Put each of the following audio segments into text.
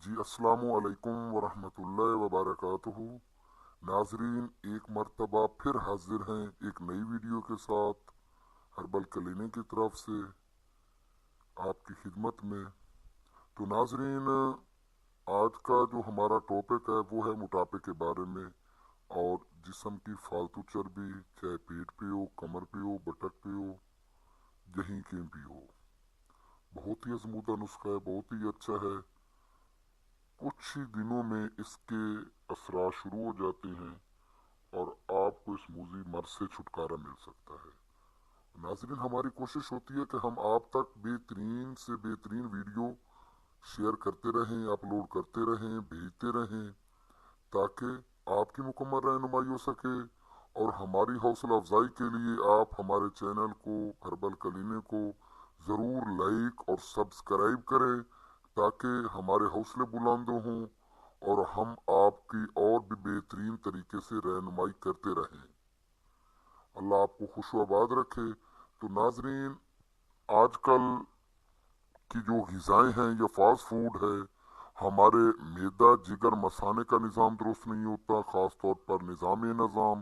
جی السلام علیکم ورحمۃ اللہ وبرکاتہ ناظرین، ایک مرتبہ پھر حاضر ہیں ایک نئی ویڈیو کے ساتھ ہربل کلینک کی طرف سے آپ کی خدمت میں۔ تو ناظرین، آج کا جو ہمارا ٹاپک ہے وہ ہے موٹاپے کے بارے میں، اور جسم کی فالتو چربی، چاہے پیٹ پہ ہو، کمر پہ ہو، بٹک پہ ہو، جہیں کہیں بھی ہو۔ بہت ہی ازمودہ نسخہ ہے، بہت ہی اچھا ہے۔ کچھ ہی دنوں میں اس کے اثرات شروع ہو جاتے ہیں اور آپ کو اس موذی مرض سے چھٹکارا مل سکتا ہے۔ ناظرین، ہماری کوشش ہوتی ہے کہ ہم آپ تک بہترین سے بہترین ویڈیو شیئر کرتے رہیں، اپلوڈ کرتے رہیں، بھیجتے رہیں، تاکہ آپ کی مکمل رہنمائی ہو سکے۔ اور ہماری حوصلہ افزائی کے لیے آپ ہمارے چینل کو، ہربل کلینک کو ضرور لائک اور سبسکرائب کریں، تاکہ ہمارے حوصلے بلند ہوں اور ہم آپ کی اور بھی بہترین طریقے سے رہنمائی کرتے رہیں۔ اللہ آپ کو خوش و آباد رکھے۔ تو ناظرین، آج کل کی جو غذائیں ہیں یا فاسٹ فوڈ ہے، ہمارے معدہ جگر مثانے کا نظام درست نہیں ہوتا، خاص طور پر نظام،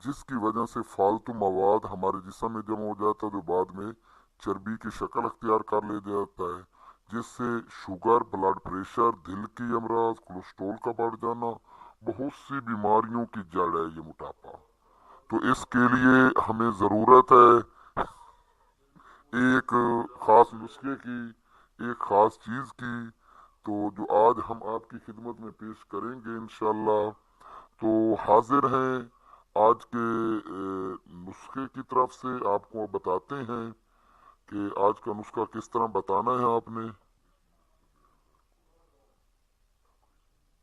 جس کی وجہ سے فالتو مواد ہمارے جسم میں جمع ہو جاتا ہے جو بعد میں چربی کی شکل اختیار کر لے جاتا ہے، جس سے شوگر، بلڈ پریشر، دل کی امراض، کولیسٹرول کا بڑھ جانا، بہت سی بیماریوں کی جڑ ہے یہ موٹاپا۔ تو اس کے لیے ہمیں ضرورت ہے ایک خاص نسخے کی، ایک خاص چیز کی، تو جو آج ہم آپ کی خدمت میں پیش کریں گے انشاءاللہ۔ تو حاضر ہیں آج کے نسخے کی طرف سے، آپ کو بتاتے ہیں کہ آج کا نسخہ کس طرح بتانا ہے آپ نے۔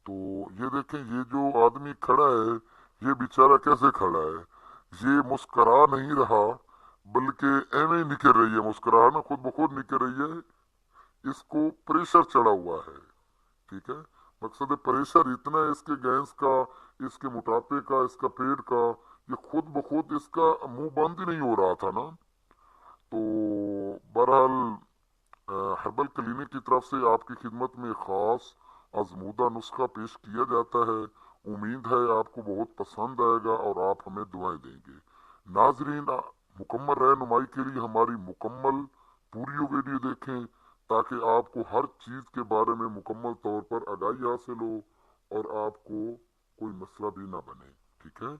تو یہ دیکھیں، یہ جو آدمی کھڑا ہے، یہ بیچارہ کیسے کھڑا ہے؟ یہ مسکرا نہیں رہا، بلکہ ایویں نکل رہی ہے مسکراہٹ، خود بخود نکل رہی ہے۔ اس کو پریشر چڑھا ہوا ہے، ٹھیک ہے؟ مقصد پریشر اتنا ہے اس کے گیس کا، اس کے موٹاپے کا، اس کا پیٹ کا، یہ خود بخود اس کا منہ بند ہی نہیں ہو رہا تھا نا۔ تو بہرحال ہربل کلینک کی طرف سے آپ کی خدمت میں خاص آزمودہ نسخہ پیش کیا جاتا ہے۔ امید ہے آپ کو بہت پسند آئے گا اور آپ ہمیں دعائیں دیں گے۔ ناظرین، مکمل رہنمائی کے لیے ہماری مکمل پوری ویڈیو دیکھیں، تاکہ آپ کو ہر چیز کے بارے میں مکمل طور پر آگاہی حاصل ہو اور آپ کو کوئی مسئلہ بھی نہ بنے، ٹھیک ہے؟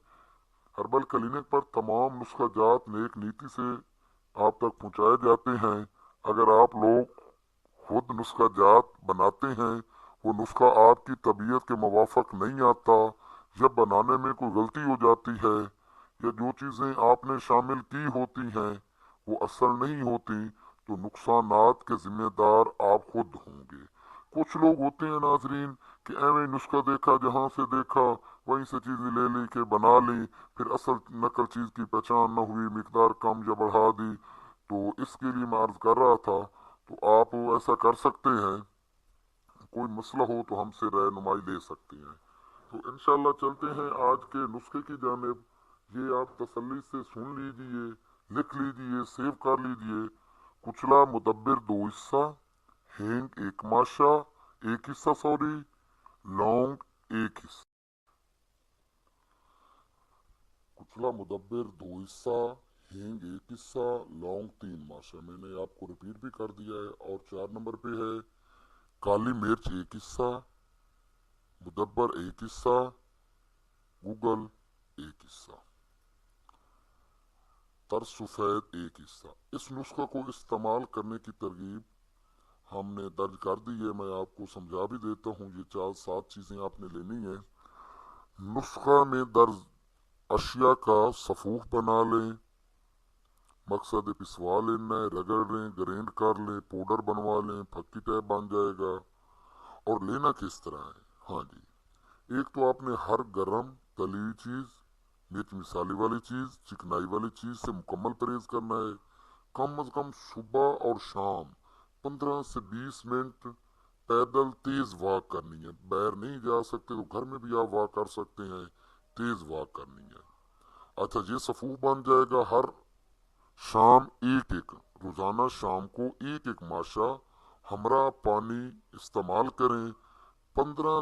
ہربل کلینک پر تمام نسخہ جات نیک نیتی سے آپ تک پہنچائے جاتے ہیں۔ اگر آپ لوگ خود نسخہ جات بناتے ہیں، وہ نسخہ آپ کی طبیعت کے موافق نہیں آتا، یا بنانے میں کوئی غلطی ہو جاتی ہے، یا جو چیزیں آپ نے شامل کی ہوتی ہیں وہ اثر نہیں ہوتی، تو نقصانات کے ذمہ دار آپ خود ہوں گے۔ کچھ لوگ ہوتے ہیں ناظرین کہ ایویں نسخہ دیکھا، جہاں سے دیکھا وہیں سے چیزیں لے لی کہ بنا لی، پھر اصل نقل چیز کی پہچان نہ ہوئی، مقدار کم یا بڑھا دی۔ تو اس کے لیے میں عرض کر رہا تھا، تو آپ ایسا کر سکتے ہیں، کوئی مسئلہ ہو تو ہم سے رہنمائی لے سکتے ہیں۔ تو انشاءاللہ چلتے ہیں آج کے نسخے کی جانب۔ یہ آپ تسلی سے سن لیجئے، لکھ لیجئے، سیو کر لیجئے۔ کچلا مدبر 2 حصہ، ہینگ 1 ماشا 1 حصہ، لونگ 1 حصہ۔ کچلا مدبر 2 حصہ، ہینگ 1 حصہ، لونگ 3 ماشا۔ میں نے آپ کو ریپیٹ بھی کر دیا ہے۔ اور 4 نمبر پہ ہے کالی مرچ 1 حصہ، مدبر 1 حصہ، گوگل 1 حصہ، ترس سفید 1 حصہ۔ اس نسخہ کو استعمال کرنے کی ترغیب ہم نے درج کر دی ہے، میں آپ کو سمجھا بھی دیتا ہوں۔ یہ 4-7 چیزیں آپ نے لینی ہیں۔ نسخہ میں درج اشیاء کا صفوف بنا لیں، مقصد پسوا لینا ہے، رگڑ لیں، گرینڈ کر لیں، پاؤڈر بنوا لیں، پھکی ٹائپ بن جائے گا۔ اور لینا کس طرح ہے؟ ہاں جی، ایک تو آپ نے ہر گرم تلی ہوئی چیز، مرچ مسالے والی چیز، چکنائی والی چیز سے مکمل پرہیز کرنا ہے۔ کم از کم صبح اور شام 15 سے 20 منٹ پیدل تیز واک کرنی ہے۔ باہر نہیں جا سکتے تو گھر میں بھی آپ واک کر سکتے ہیں، تیز واک کرنی ہے۔ اچھا، یہ صفوف بن جائے گا۔ ہر شام ایک روزانہ شام کو ایک ماشا ہمراہ پانی استعمال کریں، 15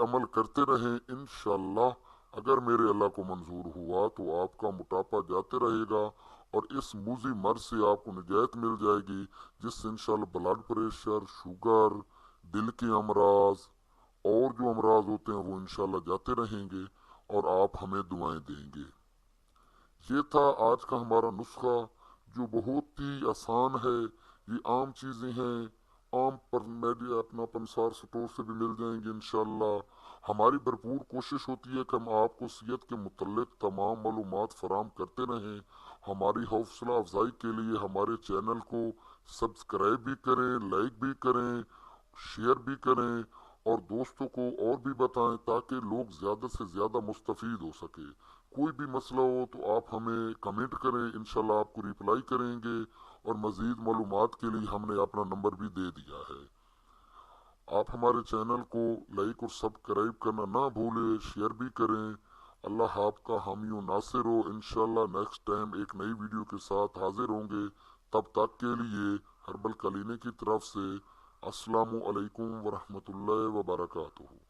عمل کرتے رہیں، انشاءاللہ اگر میرے اللہ کو منظور ہوا تو آپ کا موٹاپا جاتے رہے گا اور اس موذی مرض سے آپ کو نجات مل جائے گی، جس سے انشاءاللہ بلڈ پریشر، شوگر، دل کے امراض اور جو امراض ہوتے ہیں وہ انشاءاللہ جاتے رہیں گے اور آپ ہمیں دعائیں دیں گے۔ یہ تھا آج کا ہمارا نسخہ جو بہت ہی آسان ہے، یہ عام چیزیں ہیں، عام پر میڈیا اپنا پنسار سٹور سے بھی مل جائیں گے انشاءاللہ۔ ہماری بھرپور کوشش ہوتی ہے کہ ہم آپ کو صحت کے متعلق تمام معلومات فراہم کرتے رہیں۔ ہماری حوصلہ افزائی کے لیے ہمارے چینل کو سبسکرائب بھی کریں، لائک بھی کریں، شیئر بھی کریں اور دوستوں کو اور بھی بتائیں تاکہ لوگ زیادہ سے زیادہ مستفید ہو سکے۔ کوئی بھی مسئلہ ہو تو آپ ہمیں کمنٹ کریں، انشاءاللہ آپ کو ریپلائی کریں گے اور مزید معلومات کے لیے ہم نے اپنا نمبر بھی دے دیا ہے۔ آپ ہمارے چینل کو لائک اور سبسکرائب کرنا نہ بھولیں، شیئر بھی کریں۔ اللہ آپ کا حامی و ناصر ہو۔ انشاءاللہ نیکسٹ ٹائم ایک نئی ویڈیو کے ساتھ حاضر ہوں گے۔ تب تک کے لیے ہربل کلینے کی طرف سے السلام علیکم ورحمۃ اللہ وبرکاتہ۔